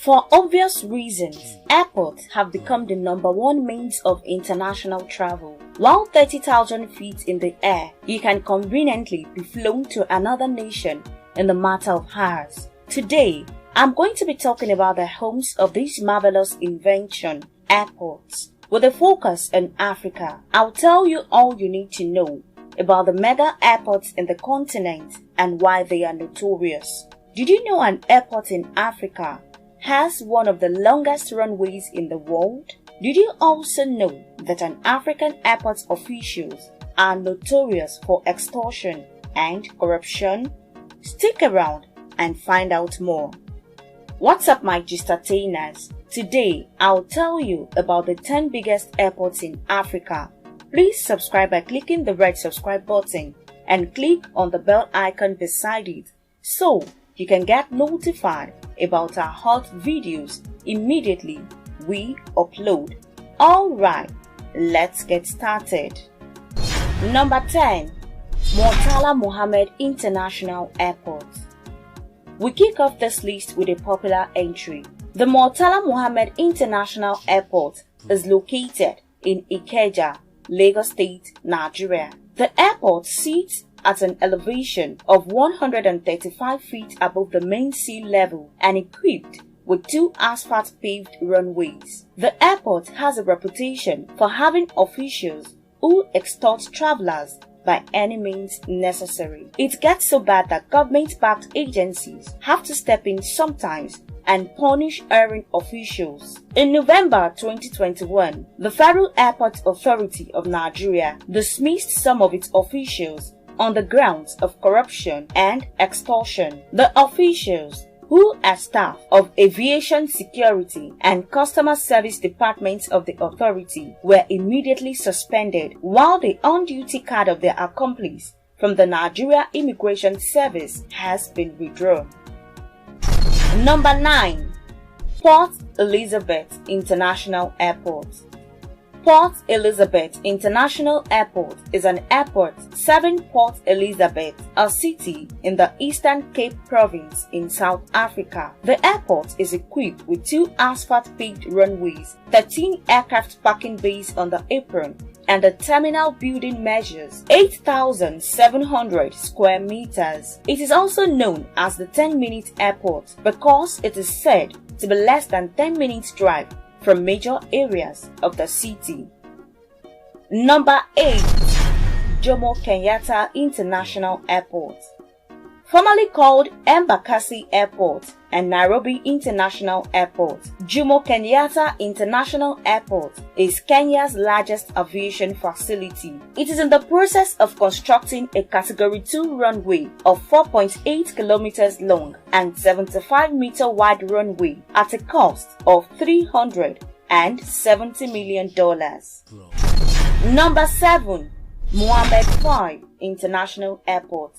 For obvious reasons, airports have become the #1 means of international travel. While 30,000 feet in the air, you can conveniently be flown to another nation in the matter of hours. Today, I'm going to be talking about the homes of this marvelous invention, airports. With a focus on Africa, I'll tell you all you need to know about the mega airports in the continent and why they are notorious. Did you know an airport in Africa has one of the longest runways in the world? Did you also know that an African airport's officials are notorious for extortion and corruption? Stick around and find out more. What's up, my gistainers? Today, I'll tell you about the 10 biggest airports in Africa. Please subscribe by clicking the red subscribe button and click on the bell icon beside it so you can get notified about our hot videos immediately we upload. Alright, let's get started. Number 10. Murtala Mohammed International Airport. We kick off this list with a popular entry. The Murtala Mohammed International Airport is located in Ikeja, Lagos State, Nigeria. The airport sits at an elevation of 135 feet above the main sea level and equipped with 2 asphalt-paved runways. The airport has a reputation for having officials who extort travelers by any means necessary. It gets so bad that government-backed agencies have to step in sometimes and punish errant officials. In November 2021, the Federal Airport Authority of Nigeria dismissed some of its officials on the grounds of corruption and extortion. The officials, who are staff of aviation security and customer service departments of the authority, were immediately suspended, while the on-duty card of their accomplice from the Nigeria Immigration Service has been withdrawn. Number 9. Port Elizabeth International Airport. Port Elizabeth International Airport is an airport serving Port Elizabeth, a city in the Eastern Cape Province in South Africa. The airport is equipped with 2 asphalt-paved runways, 13 aircraft parking bays on the apron, and the terminal building measures 8,700 square meters. It is also known as the 10-minute airport because it is said to be less than 10 minutes drive from major areas of the city. Number 8. Jomo Kenyatta International Airport. Formerly called Embakasi Airport and Nairobi International Airport, Jomo Kenyatta International Airport is Kenya's largest aviation facility. It is in the process of constructing a Category 2 runway of 4.8 kilometers long and 75-meter wide runway at a cost of $370 million. Number 7. Mohammed V International Airport.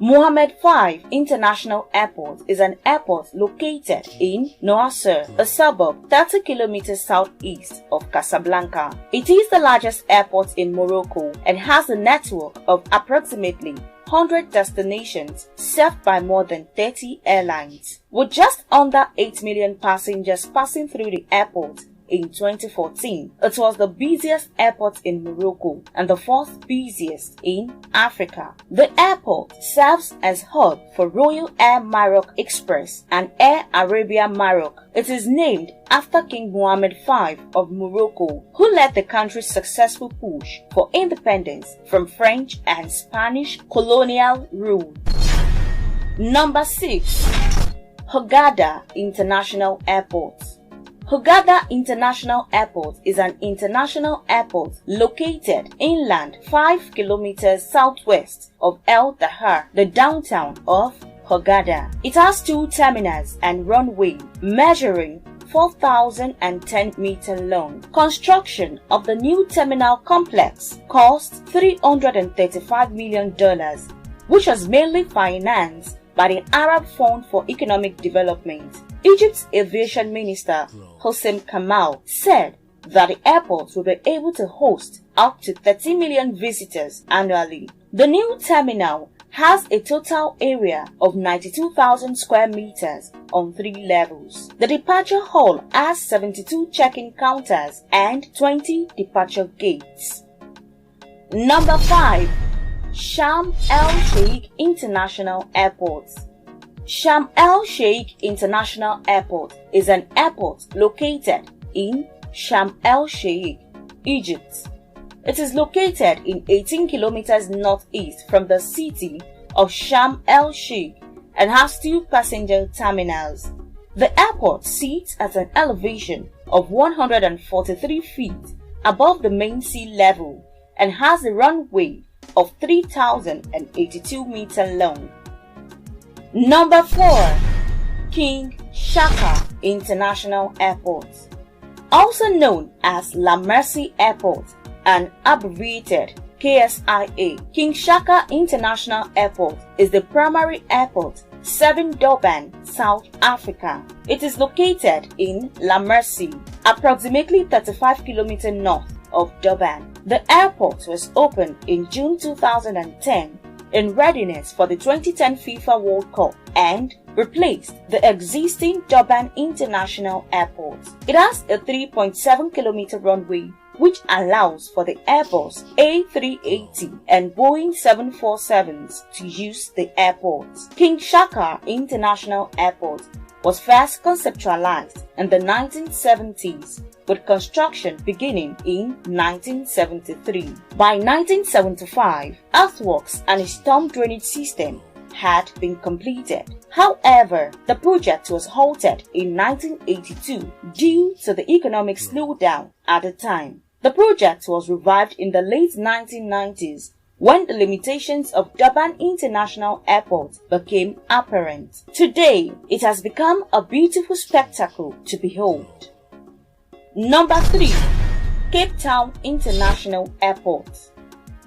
Mohammed V International Airport is an airport located in Nouakchott, a suburb 30 kilometers southeast of Casablanca. It is the largest airport in Morocco and has a network of approximately 100 destinations served by more than 30 airlines. With just under 8 million passengers passing through the airport in 2014, it was the busiest airport in Morocco and the 4th busiest in Africa. The airport serves as hub for Royal Air Maroc Express and Air Arabia Maroc. It is named after King Mohammed V of Morocco, who led the country's successful push for independence from French and Spanish colonial rule. Number 6. Hurghada International Airport. Hurghada International Airport is an international airport located inland 5 kilometers southwest of El Dahar, the downtown of Hurghada. It has 2 terminals and runway measuring 4,010 meters long. Construction of the new terminal complex cost $335 million, which was mainly financed by the Arab Fund for Economic Development. Egypt's aviation minister, Hossein Kamal, said that the airport will be able to host up to 30 million visitors annually. The new terminal has a total area of 92,000 square meters on 3 levels. The departure hall has 72 check-in counters and 20 departure gates. Number 5. Sham El-Sheikh International Airport. Sham El-Sheikh International Airport is an airport located in Sham El-Sheikh, Egypt. It is located in 18 kilometers northeast from the city of Sham El-Sheikh and has 2 passenger terminals. The airport sits at an elevation of 143 feet above the main sea level and has a runway of 3,082 meters long. Number 4. Kingshaka International Airport. Also known as La Mercy Airport and abbreviated KSIA, Kingshaka International Airport is the primary airport serving Durban, South Africa. It is located in La Mercy, approximately 35 kilometers north of Durban. The airport was opened in June 2010 in readiness for the 2010 FIFA World Cup and replaced the existing Durban International Airport. It has a 3.7 kilometer runway which allows for the Airbus A380 and Boeing 747s to use the airport. Kingshaka International Airport was first conceptualized in the 1970s, with construction beginning in 1973. By 1975, earthworks and a storm drainage system had been completed. However, the project was halted in 1982 due to the economic slowdown at the time. The project was revived in the late 1990s when the limitations of Durban International Airport became apparent. Today, it has become a beautiful spectacle to behold. Number 3. Cape Town International Airport.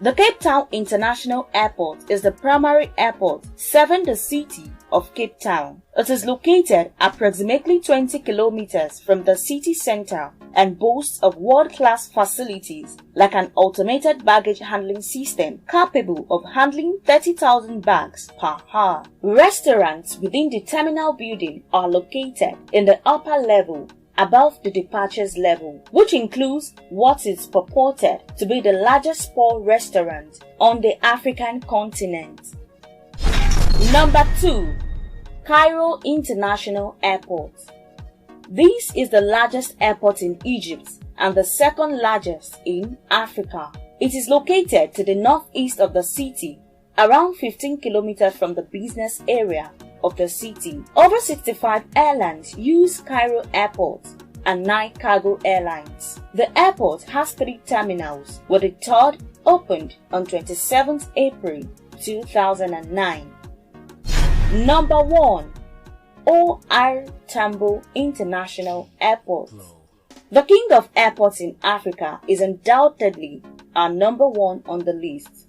The Cape Town International Airport is the primary airport serving the city of Cape Town. It is located approximately 20 kilometers from the city center and boasts of world-class facilities like an automated baggage handling system capable of handling 30,000 bags per hour. Restaurants within the terminal building are located in the upper level above the departures level, which includes what is purported to be the largest sport restaurant on the African continent. Number 2. Cairo International Airport. This is the largest airport in Egypt and the second largest in Africa. It is located to the northeast of the city, around 15 kilometers from the business area of the city. Over 65 airlines use Cairo Airport and 9 cargo airlines. The airport has 3 terminals, with the third opened on 27th April 2009. Number 1. OR Tambo International Airport. The king of airports in Africa is undoubtedly our number 1 on the list.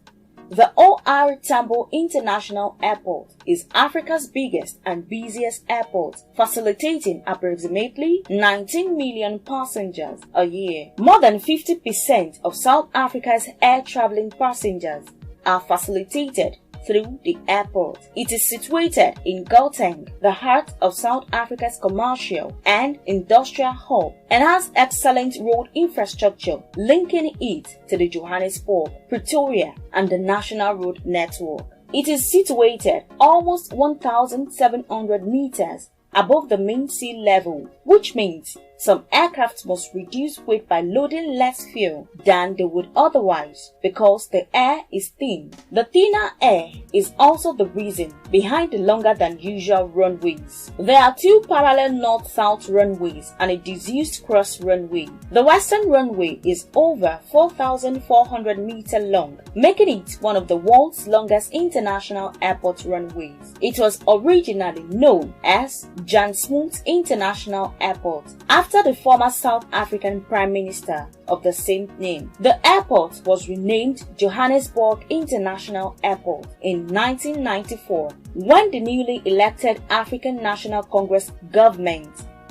The OR Tambo International Airport is Africa's biggest and busiest airport, facilitating approximately 19 million passengers a year. More than 50% of South Africa's air traveling passengers are facilitated through the airport. It is situated in Gauteng, the heart of South Africa's commercial and industrial hub, and has excellent road infrastructure linking it to the Johannesburg, Pretoria, and the national road network. It is situated almost 1,700 meters above the main sea level, which means some aircraft must reduce weight by loading less fuel than they would otherwise because the air is thin. The thinner air is also the reason behind the longer than usual runways. There are 2 parallel north-south runways and a disused cross runway. The western runway is over 4,400 meters long, making it one of the world's longest international airport runways. It was originally known as Jan Smuts International Airport, after the former South African Prime Minister of the same name. The airport was renamed Johannesburg International Airport in 1994 when the newly elected African National Congress government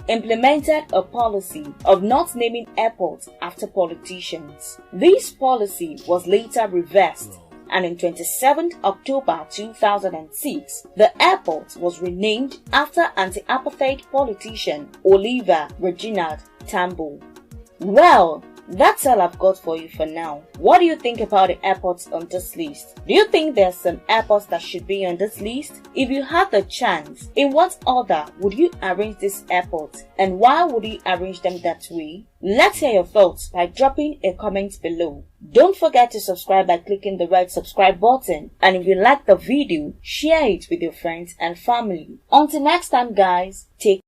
implemented a policy of not naming airports after politicians. This policy was later reversed and on 27th October 2006, the airport was renamed after anti-apartheid politician Oliver Reginald Tambo. Well, that's all I've got for you for now. What do you think about the airports on this list? Do you think there's some airports that should be on this list? If you had the chance, in what order would you arrange these airports, and why would you arrange them that way? Let's hear your thoughts by dropping a comment below. Don't forget to subscribe by clicking the red subscribe button, and if you like the video, share it with your friends and family. Until next time guys, take care.